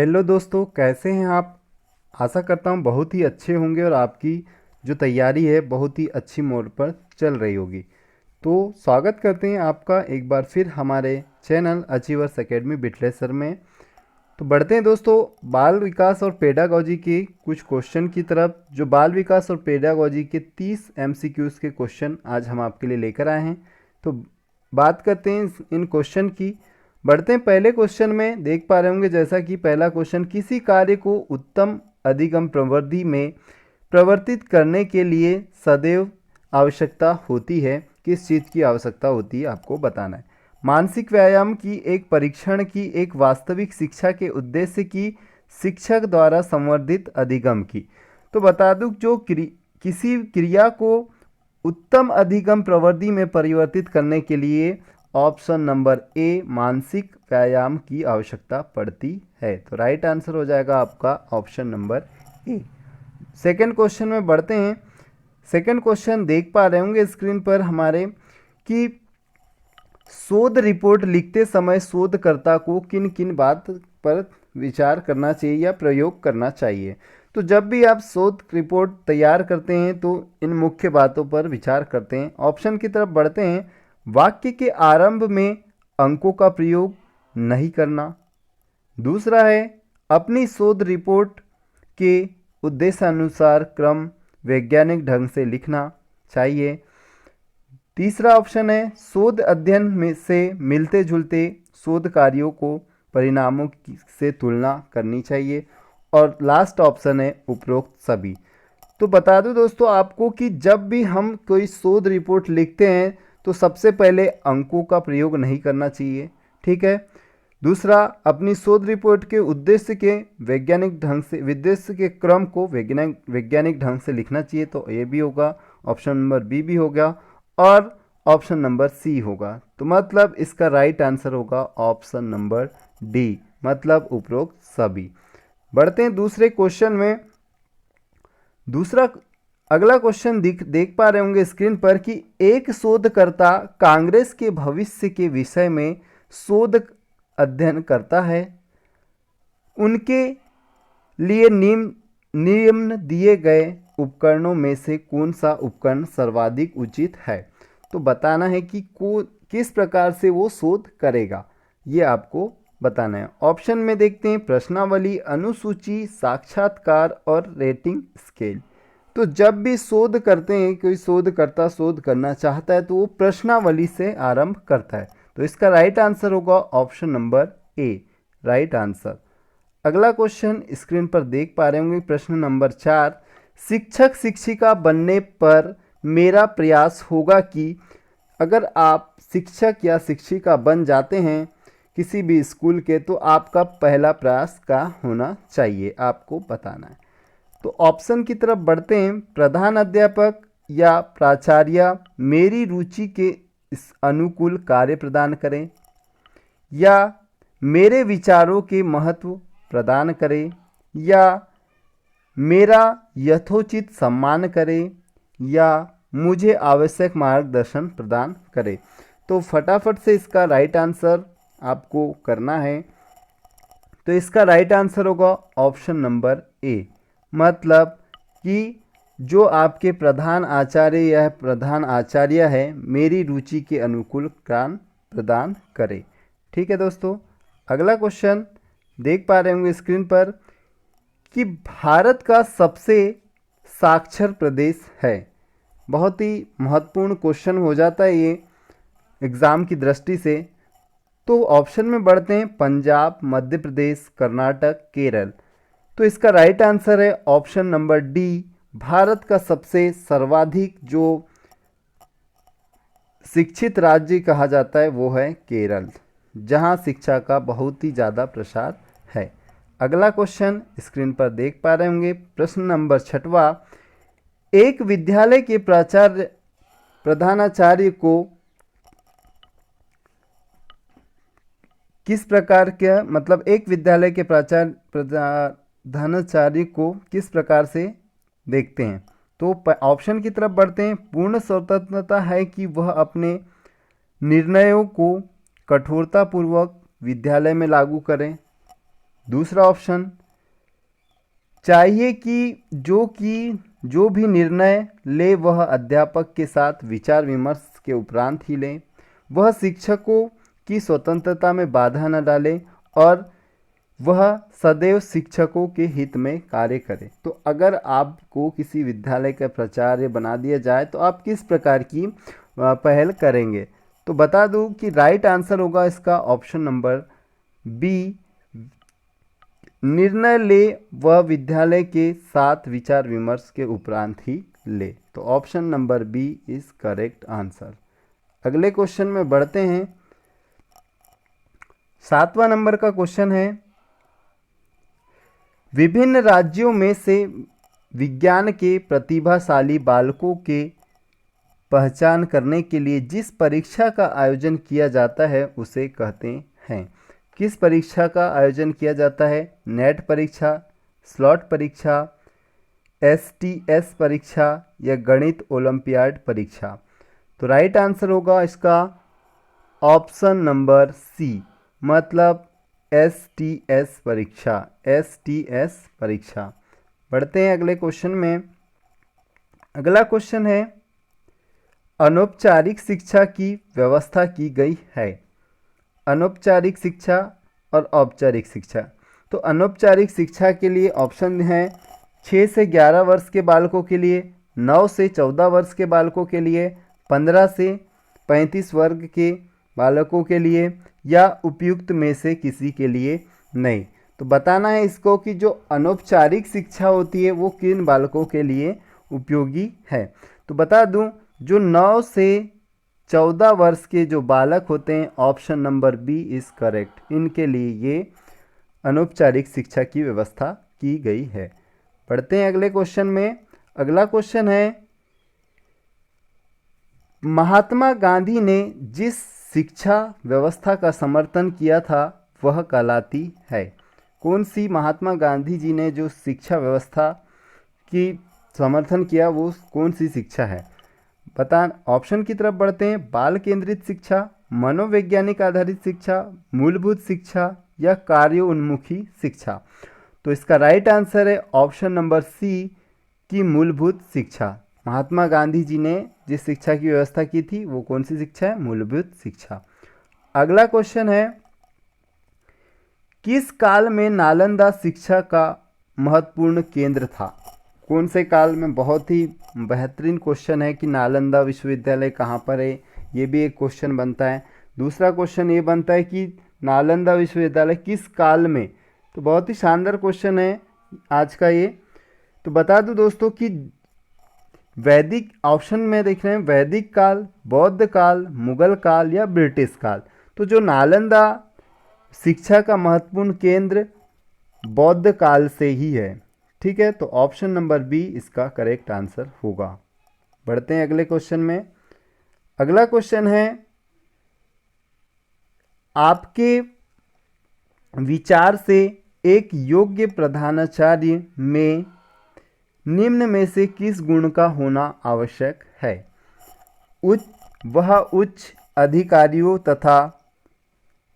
Hello दोस्तों, कैसे हैं आप। आशा करता हूं बहुत ही अच्छे होंगे और आपकी जो तैयारी है बहुत ही अच्छी मोड़ पर चल रही होगी। तो स्वागत करते हैं आपका एक बार फिर हमारे चैनल अचीवर्स एकेडमी बिटलेसर में। तो बढ़ते हैं दोस्तों बाल विकास और पेडागोजी के कुछ क्वेश्चन की तरफ। जो बाल विकास और पेडागोजी के 30 एमसीक्यूज़ के क्वेश्चन आज हम आपके लिए लेकर आए हैं। तो बात करते हैं इन क्वेश्चन की। बढ़ते हैं पहले क्वेश्चन में। देख पा रहे होंगे जैसा कि पहला क्वेश्चन, किसी कार्य को उत्तम अधिगम प्रवृत्ति में प्रवर्तित करने के लिए सदैव आवश्यकता होती है। किस चीज़ की आवश्यकता होती है आपको बताना है। मानसिक व्यायाम की एक परीक्षण की एक वास्तविक शिक्षा के उद्देश्य की शिक्षक द्वारा संवर्धित अधिगम की। तो बता दूं जो किसी क्रिया को उत्तम अधिगम प्रवृत्ति में परिवर्तित करने के लिए ऑप्शन नंबर ए मानसिक व्यायाम की आवश्यकता पड़ती है। तो राइट आंसर हो जाएगा आपका option number A. Second question में बढ़ते हैं। सेकंड क्वेश्चन देख पा रहे होंगे स्क्रीन पर हमारे कि शोध रिपोर्ट लिखते समय शोधकर्ता को किन किन बात पर विचार करना चाहिए या प्रयोग करना चाहिए। तो जब भी आप शोध रिपोर्ट तैयार करते हैं तो इन मुख्य बातों पर विचार करते हैं। ऑप्शन की तरफ बढ़ते हैं। वाक्य के आरंभ में अंकों का प्रयोग नहीं करना। दूसरा है अपनी शोध रिपोर्ट के उद्देश्यानुसार क्रम वैज्ञानिक ढंग से लिखना चाहिए। तीसरा ऑप्शन है शोध अध्ययन में से मिलते जुलते शोध कार्यों को परिणामों से तुलना करनी चाहिए। और लास्ट ऑप्शन है उपरोक्त सभी। तो बता दूं दोस्तों आपको कि जब भी हम कोई शोध रिपोर्ट लिखते हैं तो सबसे पहले अंकों का प्रयोग नहीं करना चाहिए, ठीक है। दूसरा, अपनी शोध रिपोर्ट के उद्देश्य के वैज्ञानिक ढंग से उद्देश्य के क्रम को वैज्ञानिक ढंग से लिखना चाहिए। तो ये भी होगा, ऑप्शन नंबर बी भी होगा और ऑप्शन नंबर सी होगा। तो मतलब इसका राइट आंसर होगा ऑप्शन नंबर डी, मतलब उपरोक्त सभी। बढ़ते हैं दूसरे क्वेश्चन में। दूसरा अगला क्वेश्चन देख पा रहे होंगे स्क्रीन पर कि एक शोधकर्ता कांग्रेस के भविष्य के विषय में शोध अध्ययन करता है। उनके लिए निम्न दिए गए उपकरणों में से कौन सा उपकरण सर्वाधिक उचित है। तो बताना है कि किस प्रकार से वो शोध करेगा, ये आपको बताना है। ऑप्शन में देखते हैं प्रश्नावली, अनुसूची, साक्षात्कार और रेटिंग स्केल। तो जब भी शोध करते हैं, कोई शोधकर्ता शोध करना चाहता है तो वो प्रश्नावली से आरंभ करता है। तो इसका राइट आंसर होगा option number A, right answer. अगला क्वेश्चन स्क्रीन पर देख पा रहे होंगे, प्रश्न नंबर 4, शिक्षक शिक्षिका बनने पर मेरा प्रयास होगा कि अगर आप शिक्षक या शिक्षिका बन जाते हैं किसी भी स्कूल के तो आपका पहला प्रयास क्या होना चाहिए, आपको बताना है। तो ऑप्शन की तरफ बढ़ते हैं। प्रधान अध्यापक या प्राचार्य मेरी रुचि के इस अनुकूल कार्य प्रदान करें, या मेरे विचारों के महत्व प्रदान करें, या मेरा यथोचित सम्मान करें, या मुझे आवश्यक मार्गदर्शन प्रदान करें। तो फटाफट से इसका राइट आंसर आपको करना है। तो इसका राइट आंसर होगा ऑप्शन नंबर ए, मतलब कि जो आपके प्रधान आचार्य है मेरी रुचि के अनुकूल ज्ञान प्रदान करे। ठीक है दोस्तों। अगला क्वेश्चन देख पा रहे होंगे स्क्रीन पर कि भारत का सबसे साक्षर प्रदेश है। बहुत ही महत्वपूर्ण क्वेश्चन हो जाता है ये एग्ज़ाम की दृष्टि से। तो ऑप्शन में बढ़ते हैं पंजाब, मध्य प्रदेश, कर्नाटक, केरल। तो इसका राइट आंसर है ऑप्शन नंबर डी, भारत का सबसे सर्वाधिक जो शिक्षित राज्य कहा जाता है वो है केरल, जहां शिक्षा का बहुत ही ज़्यादा प्रसार है। अगला क्वेश्चन स्क्रीन पर देख पा रहे होंगे, प्रश्न नंबर 6वां, एक विद्यालय के प्रधानाचार्य को किस प्रकार के मतलब एक विद्यालय के प्रधानाचार्य को किस प्रकार से देखते हैं। तो ऑप्शन की तरफ बढ़ते हैं। पूर्ण स्वतंत्रता है कि वह अपने निर्णयों को कठोरतापूर्वक विद्यालय में लागू करें, दूसरा ऑप्शन, चाहिए कि जो भी निर्णय ले वह अध्यापक के साथ विचार विमर्श के उपरांत ही लें, वह शिक्षकों की स्वतंत्रता में बाधा न डाले और वह सदैव शिक्षकों के हित में कार्य करे। तो अगर आपको किसी विद्यालय का प्राचार्य बना दिया जाए तो आप किस प्रकार की पहल करेंगे? तो बता दूं कि राइट आंसर होगा इसका ऑप्शन नंबर बी, निर्णय ले वह विद्यालय के साथ विचार विमर्श के उपरांत ही ले। तो option number B is correct answer. अगले क्वेश्चन में बढ़ते हैं। 7वां नंबर का क्वेश्चन है, विभिन्न राज्यों में से विज्ञान के प्रतिभाशाली बालकों के पहचान करने के लिए जिस परीक्षा का आयोजन किया जाता है उसे कहते हैं। किस परीक्षा का आयोजन किया जाता है? नेट परीक्षा, स्लॉट परीक्षा, STS परीक्षा या गणित ओलंपियाड परीक्षा? तो राइट आंसर होगा इसका ऑप्शन नंबर सी, मतलब STS परीक्षा, STS परीक्षा। बढ़ते हैं अगले क्वेश्चन में। अगला क्वेश्चन है, अनौपचारिक शिक्षा की व्यवस्था की गई है। अनौपचारिक शिक्षा और औपचारिक शिक्षा। तो अनौपचारिक शिक्षा के लिए ऑप्शन हैं 6 से 11 वर्ष के बालकों के लिए, 9 से 14 वर्ष के बालकों के लिए, 15 से 35 वर्ग के बालकों के लिए या उपयुक्त में से किसी के लिए नहीं। तो बताना है इसको कि जो अनौपचारिक शिक्षा होती है वो किन बालकों के लिए उपयोगी है। तो बता दूं, जो 9 से 14 वर्ष के जो बालक होते हैं, option number B is correct, इनके लिए ये अनौपचारिक शिक्षा की व्यवस्था की गई है। पढ़ते हैं अगले क्वेश्चन में। अगला क्वेश्चन है, महात्मा गांधी ने जिस शिक्षा व्यवस्था का समर्थन किया था वह कहलाती है। कौन सी महात्मा गांधी जी ने जो शिक्षा व्यवस्था की समर्थन किया वो कौन सी शिक्षा है? बता, ऑप्शन की तरफ बढ़ते हैं। बाल केंद्रित शिक्षा, मनोवैज्ञानिक आधारित शिक्षा, मूलभूत शिक्षा या कार्योन्मुखी शिक्षा? तो इसका राइट आंसर है ऑप्शन नंबर सी की मूलभूत शिक्षा। महात्मा गांधी जी ने जिस शिक्षा की व्यवस्था की थी वो कौन सी शिक्षा है? मूलभूत शिक्षा। अगला क्वेश्चन है, किस काल में नालंदा शिक्षा का महत्वपूर्ण केंद्र था? कौन से काल में? बहुत ही बेहतरीन क्वेश्चन है कि नालंदा विश्वविद्यालय कहाँ पर है, ये भी एक क्वेश्चन बनता है। दूसरा क्वेश्चन ये बनता है कि नालंदा विश्वविद्यालय किस काल में? तो बहुत ही शानदार क्वेश्चन है आज का ये। तो बता दूं दोस्तों कि वैदिक, ऑप्शन में देख रहे हैं वैदिक काल, बौद्ध काल, मुगल काल या ब्रिटिश काल? तो जो नालंदा शिक्षा का महत्वपूर्ण केंद्र बौद्ध काल से ही है। ठीक है, तो ऑप्शन नंबर बी इसका करेक्ट आंसर होगा। बढ़ते हैं अगले क्वेश्चन में। अगला क्वेश्चन है, आपके विचार से एक योग्य प्रधानाचार्य में निम्न में से किस गुण का होना आवश्यक है? वह उच्च अधिकारियों तथा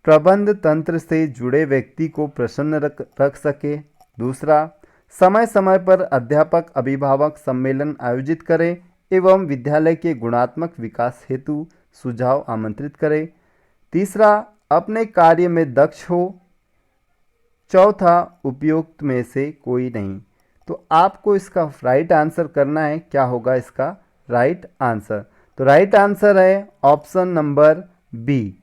प्रबंध तंत्र से जुड़े व्यक्ति को प्रसन्न रख सके। दूसरा, समय समय पर अध्यापक अभिभावक सम्मेलन आयोजित करे एवं विद्यालय के गुणात्मक विकास हेतु सुझाव आमंत्रित करे। तीसरा, अपने कार्य में दक्ष हो। चौथा, उपयुक्त में से कोई नहीं। तो आपको इसका राइट आंसर करना है। क्या होगा इसका राइट आंसर? तो राइट आंसर है option number B,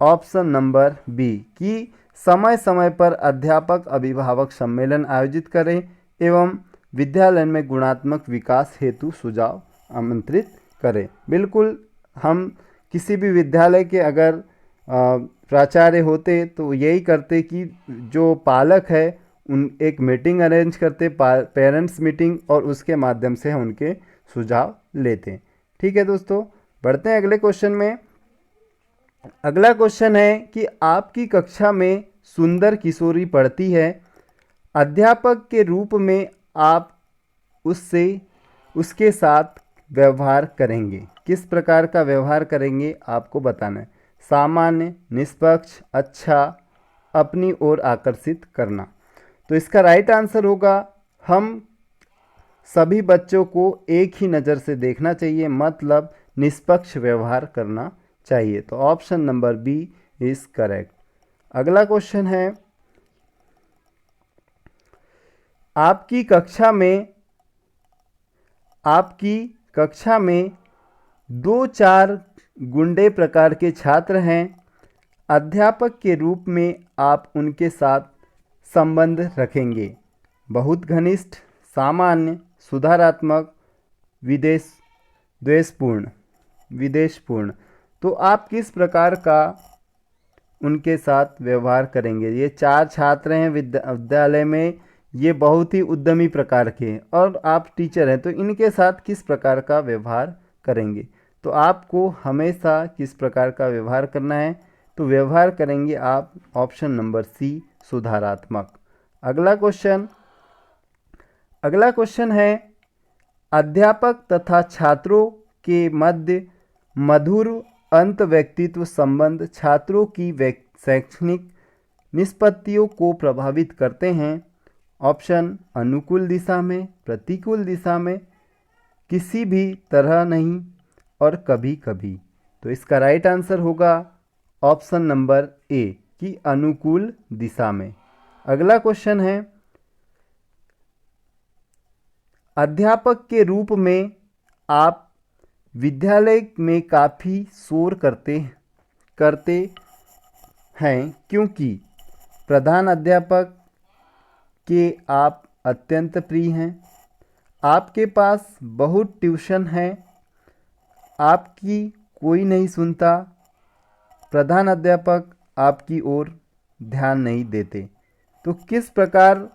option number B कि समय समय पर अध्यापक अभिभावक सम्मेलन आयोजित करें एवं विद्यालय में गुणात्मक विकास हेतु सुझाव आमंत्रित करें। बिल्कुल, हम किसी भी विद्यालय के अगर प्राचार्य होते तो यही करते कि जो पालक है उन एक मीटिंग अरेंज करते, पेरेंट्स मीटिंग, और उसके माध्यम से हम उनके सुझाव लेते। ठीक है दोस्तों, बढ़ते हैं अगले क्वेश्चन में। अगला क्वेश्चन है कि आपकी कक्षा में सुंदर किशोरी पढ़ती है। अध्यापक के रूप में आप उसके साथ व्यवहार करेंगे। किस प्रकार का व्यवहार करेंगे आपको बताना है। सामान्य, निष्पक्ष, अच्छा, अपनी ओर आकर्षित करना। तो इसका राइट आंसर होगा हम सभी बच्चों को एक ही नज़र से देखना चाहिए, मतलब निष्पक्ष व्यवहार करना चाहिए। तो option number B is correct. अगला क्वेश्चन है, आपकी कक्षा में 2-4 गुंडे प्रकार के छात्र हैं। अध्यापक के रूप में आप उनके साथ संबंध रखेंगे। बहुत घनिष्ठ, सामान्य, सुधारात्मक, विदेशपूर्ण। तो आप किस प्रकार का उनके साथ व्यवहार करेंगे? ये 4 छात्र हैं विद्यालय में, ये बहुत ही उद्यमी प्रकार के हैं और आप टीचर हैं, तो इनके साथ किस प्रकार का व्यवहार करेंगे? तो आपको हमेशा किस प्रकार का व्यवहार करना है? तो व्यवहार करेंगे आप ऑप्शन नंबर सी, सुधारात्मक। अगला क्वेश्चन है, अध्यापक तथा छात्रों के मध्य मधुर अंत व्यक्तित्व संबंध छात्रों की शैक्षणिक निष्पत्तियों को प्रभावित करते हैं। ऑप्शन अनुकूल दिशा में, प्रतिकूल दिशा में, किसी भी तरह नहीं और कभी कभी। तो इसका राइट आंसर होगा ऑप्शन नंबर ए कि अनुकूल दिशा में। अगला क्वेश्चन है, अध्यापक के रूप में आप विद्यालय में काफ़ी शोर करते हैं क्योंकि प्रधान अध्यापक के आप अत्यंत प्रिय हैं, आपके पास बहुत ट्यूशन है, आपकी कोई नहीं सुनता, प्रधान अध्यापक आपकी ओर ध्यान नहीं देते। तो किस प्रकार,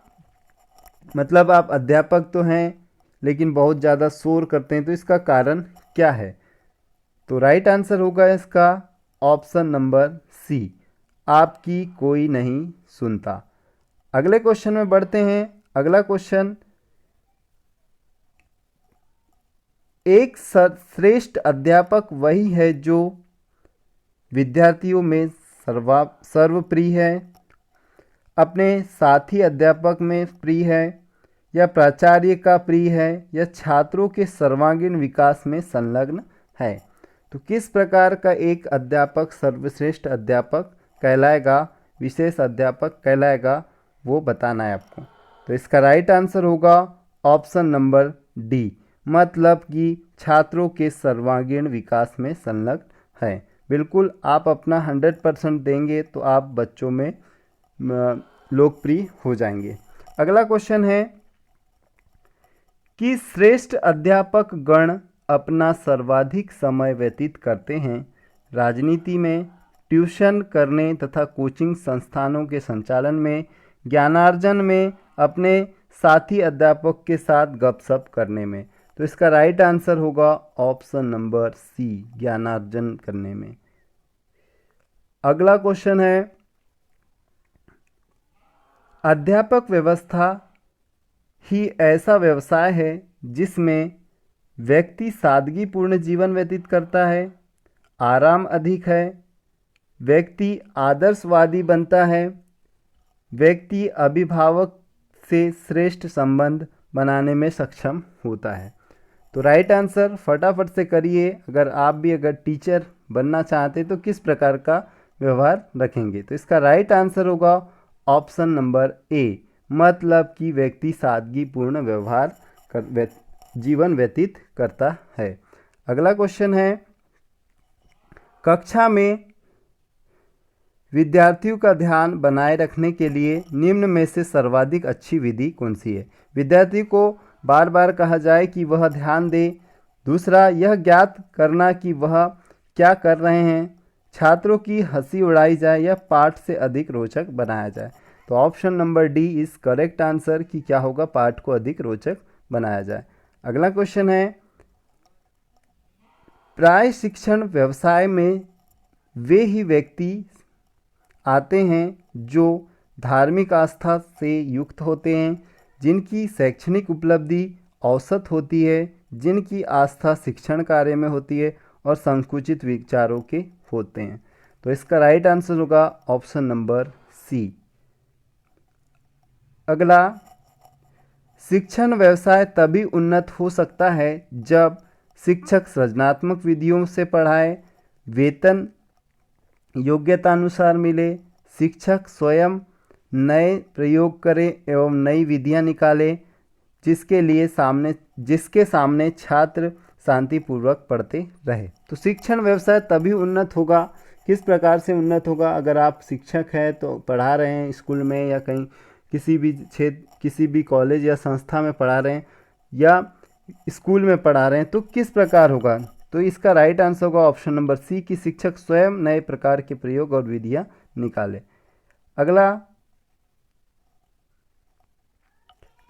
मतलब आप अध्यापक तो हैं लेकिन बहुत ज़्यादा शोर करते हैं, तो इसका कारण क्या है? तो राइट आंसर होगा इसका ऑप्शन नंबर सी, आपकी कोई नहीं सुनता। अगले क्वेश्चन में बढ़ते हैं। अगला क्वेश्चन, एक श्रेष्ठ अध्यापक वही है जो विद्यार्थियों में सर्वप्रिय है, अपने साथी अध्यापक में प्रिय है, या प्राचार्य का प्रिय है, या छात्रों के सर्वांगीण विकास में संलग्न है। तो किस प्रकार का एक अध्यापक सर्वश्रेष्ठ अध्यापक कहलाएगा, विशेष अध्यापक कहलाएगा, वो बताना है आपको। तो इसका राइट आंसर होगा ऑप्शन नंबर डी, मतलब कि छात्रों के सर्वांगीण विकास में संलग्न है। बिल्कुल आप अपना 100% देंगे तो आप बच्चों में लोकप्रिय हो जाएंगे। अगला क्वेश्चन है कि श्रेष्ठ अध्यापक गण अपना सर्वाधिक समय व्यतीत करते हैं राजनीति में, ट्यूशन करने तथा कोचिंग संस्थानों के संचालन में, ज्ञानार्जन में, अपने साथी अध्यापक के साथ गपशप करने में। तो इसका राइट आंसर होगा ऑप्शन नंबर सी, ज्ञानार्जन करने में। अगला क्वेश्चन है, अध्यापक व्यवस्था ही ऐसा व्यवसाय है जिसमें व्यक्ति सादगीपूर्ण जीवन व्यतीत करता है, आराम अधिक है, व्यक्ति आदर्शवादी बनता है, व्यक्ति अभिभावक से श्रेष्ठ संबंध बनाने में सक्षम होता है। तो राइट आंसर फटाफट से करिए। अगर टीचर बनना चाहते तो किस प्रकार का व्यवहार रखेंगे? तो इसका राइट आंसर होगा ऑप्शन नंबर ए, मतलब कि व्यक्ति सादगीपूर्ण व्यवहार जीवन व्यतीत करता है। अगला क्वेश्चन है, कक्षा में विद्यार्थियों का ध्यान बनाए रखने के लिए निम्न में से सर्वाधिक अच्छी विधि कौन सी है? विद्यार्थी को बार बार कहा जाए कि वह ध्यान दे। दूसरा, यह ज्ञात करना कि वह क्या कर रहे हैं। छात्रों की हंसी उड़ाई जाए या पाठ से अधिक रोचक बनाया जाए। तो option number D is correct answer कि क्या होगा, पाठ को अधिक रोचक बनाया जाए। अगला क्वेश्चन है, प्राय शिक्षण व्यवसाय में वे ही व्यक्ति आते हैं जो धार्मिक आस्था से युक्त होते हैं, जिनकी शैक्षणिक उपलब्धि औसत होती है, जिनकी आस्था शिक्षण कार्य में होती है और संकुचित विचारों के होते हैं। तो इसका राइट आंसर होगा ऑप्शन नंबर सी। अगला, शिक्षण व्यवसाय तभी उन्नत हो सकता है जब शिक्षक सृजनात्मक विधियों से पढ़ाए, वेतन योग्यता अनुसार मिले, शिक्षक स्वयं नए प्रयोग करें एवं नई विधियां निकालें जिसके सामने छात्र शांतिपूर्वक पढ़ते रहे। तो शिक्षण व्यवसाय तभी उन्नत होगा, किस प्रकार से उन्नत होगा? अगर आप शिक्षक हैं तो पढ़ा रहे हैं स्कूल में या कहीं किसी भी क्षेत्र, किसी भी कॉलेज या संस्था में पढ़ा रहे हैं या स्कूल में पढ़ा रहे हैं, तो किस प्रकार होगा? तो इसका राइट आंसर होगा ऑप्शन नंबर सी कि शिक्षक स्वयं नए प्रकार के प्रयोग और विधियां निकाले। अगला,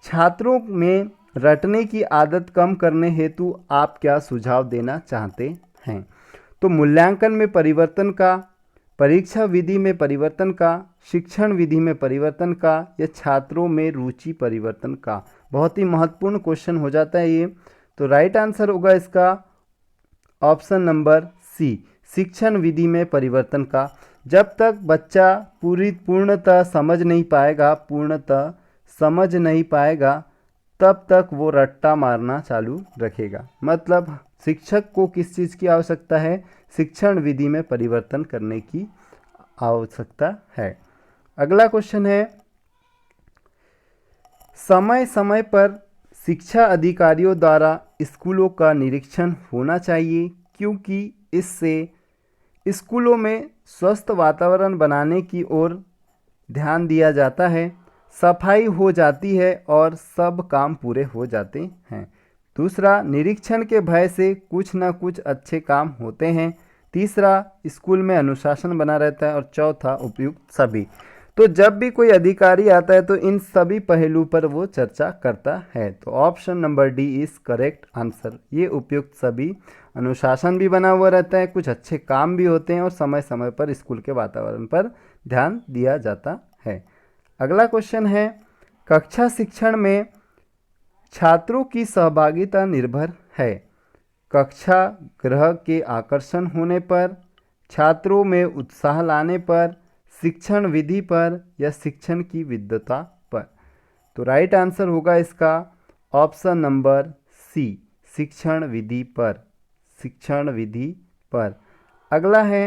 छात्रों में रटने की आदत कम करने हेतु आप क्या सुझाव देना चाहते हैं? तो मूल्यांकन में परिवर्तन का, परीक्षा विधि में परिवर्तन का, शिक्षण विधि में परिवर्तन का या छात्रों में रुचि परिवर्तन का? बहुत ही महत्वपूर्ण क्वेश्चन हो जाता है ये। तो राइट आंसर होगा इसका ऑप्शन नंबर सी, शिक्षण विधि में परिवर्तन का। जब तक बच्चा पूर्णतः समझ नहीं पाएगा तब तक वो रट्टा मारना चालू रखेगा। मतलब शिक्षक को किस चीज़ की आवश्यकता है? शिक्षण विधि में परिवर्तन करने की आवश्यकता है। अगला क्वेश्चन है, समय समय पर शिक्षा अधिकारियों द्वारा स्कूलों का निरीक्षण होना चाहिए क्योंकि इससे स्कूलों में स्वस्थ वातावरण बनाने की ओर ध्यान दिया जाता है, सफाई हो जाती है और सब काम पूरे हो जाते हैं। दूसरा, निरीक्षण के भय से कुछ न कुछ अच्छे काम होते हैं। तीसरा, स्कूल में अनुशासन बना रहता है और चौथा, उपयुक्त सभी। तो जब भी कोई अधिकारी आता है तो इन सभी पहलू पर वो चर्चा करता है। तो option number D is correct answer. ये उपयुक्त सभी, अनुशासन भी बना हुआ रहता है, कुछ अच्छे काम भी होते हैं और समय समय पर स्कूल के वातावरण पर ध्यान दिया जाता है। अगला क्वेश्चन है, कक्षा शिक्षण में छात्रों की सहभागिता निर्भर है। कक्षा गृह के आकर्षण होने पर, छात्रों में उत्साह लाने पर, शिक्षण विधि पर या शिक्षण की विद्वता पर? तो राइट आंसर होगा इसका ऑप्शन नंबर सी, शिक्षण विधि पर। शिक्षण विधि पर। अगला है,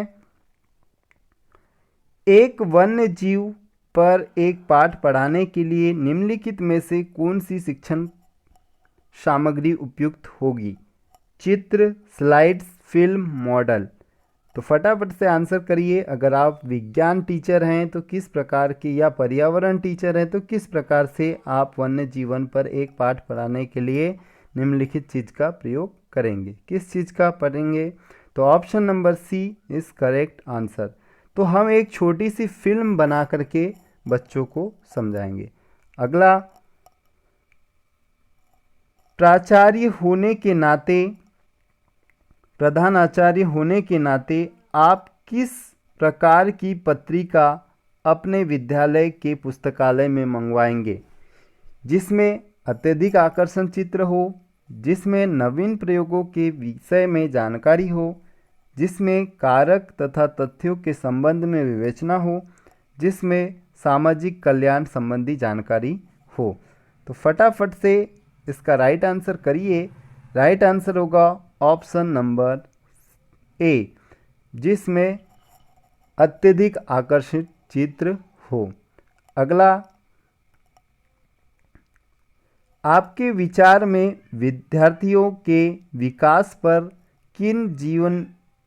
एक वन्य जीव पर एक पाठ पढ़ाने के लिए निम्नलिखित में से कौन सी शिक्षण सामग्री उपयुक्त होगी? चित्र, स्लाइड्स, फिल्म, मॉडल? तो फटाफट से आंसर करिए। अगर आप विज्ञान टीचर हैं तो किस प्रकार की, या पर्यावरण टीचर हैं तो किस प्रकार से आप वन्य जीवन पर एक पाठ पढ़ाने के लिए निम्नलिखित चीज़ का प्रयोग करेंगे? किस चीज़ का पढ़ेंगे? तो option number C is correct answer. तो हम एक छोटी सी फिल्म बना करके बच्चों को समझाएंगे। अगला, प्राचार्य होने के नाते, प्रधानाचार्य होने के नाते आप किस प्रकार की पत्रिका अपने विद्यालय के पुस्तकालय में मंगवाएंगे? जिसमें अत्यधिक आकर्षण चित्र हो, जिसमें नवीन प्रयोगों के विषय में जानकारी हो, जिसमें कारक तथा तथ्यों के संबंध में विवेचना हो, जिसमें सामाजिक कल्याण संबंधी जानकारी हो। तो फटाफट से इसका राइट आंसर करिए। राइट आंसर होगा ऑप्शन नंबर ए, जिसमें अत्यधिक आकर्षित चित्र हो। अगला, आपके विचार में विद्यार्थियों के विकास पर किन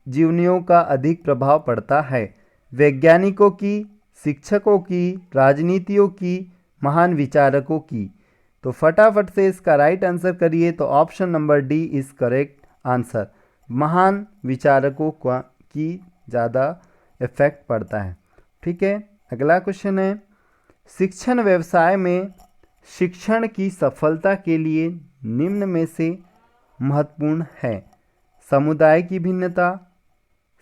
जीवनियों का अधिक प्रभाव पड़ता है? वैज्ञानिकों की, शिक्षकों की, राजनीतियों की, महान विचारकों की? तो फटाफट से इसका राइट आंसर करिए। तो option number D is correct answer. महान विचारकों की ज़्यादा इफेक्ट पड़ता है। ठीक है। अगला क्वेश्चन है, शिक्षण व्यवसाय में शिक्षण की सफलता के लिए निम्न में से महत्वपूर्ण है? समुदाय की भिन्नता,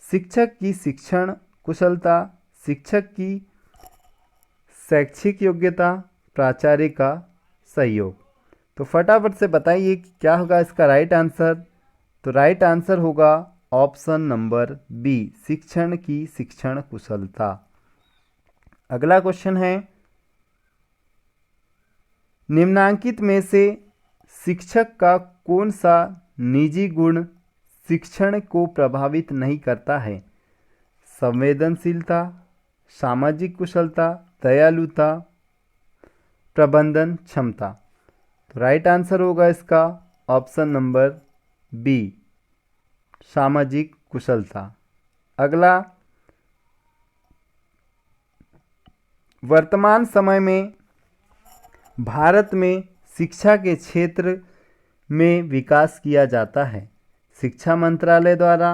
शिक्षक की शिक्षण कुशलता, शिक्षक की शैक्षिक योग्यता, प्राचार्य का सहयोग? तो फटाफट से बताइए कि क्या होगा इसका राइट आंसर। तो राइट आंसर होगा ऑप्शन नंबर बी, शिक्षण की शिक्षण कुशलता। अगला क्वेश्चन है, निम्नांकित में से शिक्षक का कौन सा निजी गुण शिक्षण को प्रभावित नहीं करता है? संवेदनशीलता, सामाजिक कुशलता, दयालुता, प्रबंधन क्षमता। तो राइट आंसर होगा इसका ऑप्शन नंबर बी, सामाजिक कुशलता। अगला, वर्तमान समय में भारत में शिक्षा के क्षेत्र में विकास किया जाता है शिक्षा मंत्रालय द्वारा,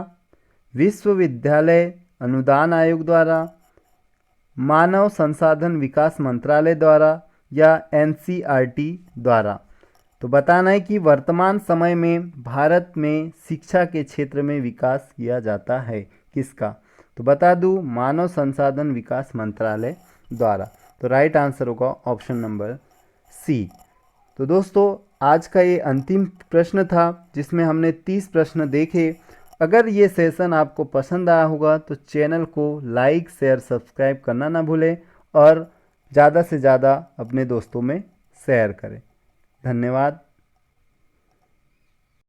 विश्वविद्यालय अनुदान आयोग द्वारा, मानव संसाधन विकास मंत्रालय द्वारा या एनसीईआरटी द्वारा। तो बताना है कि वर्तमान समय में भारत में शिक्षा के क्षेत्र में विकास किया जाता है किसका? तो बता दूं, मानव संसाधन विकास मंत्रालय द्वारा। तो राइट आंसर होगा ऑप्शन नंबर सी। तो दोस्तों, आज का ये अंतिम प्रश्न था जिसमें हमने 30 प्रश्न देखे। अगर ये सेशन आपको पसंद आया होगा तो चैनल को लाइक, शेयर, सब्सक्राइब करना ना भूलें और ज़्यादा से ज़्यादा अपने दोस्तों में शेयर करें। धन्यवाद।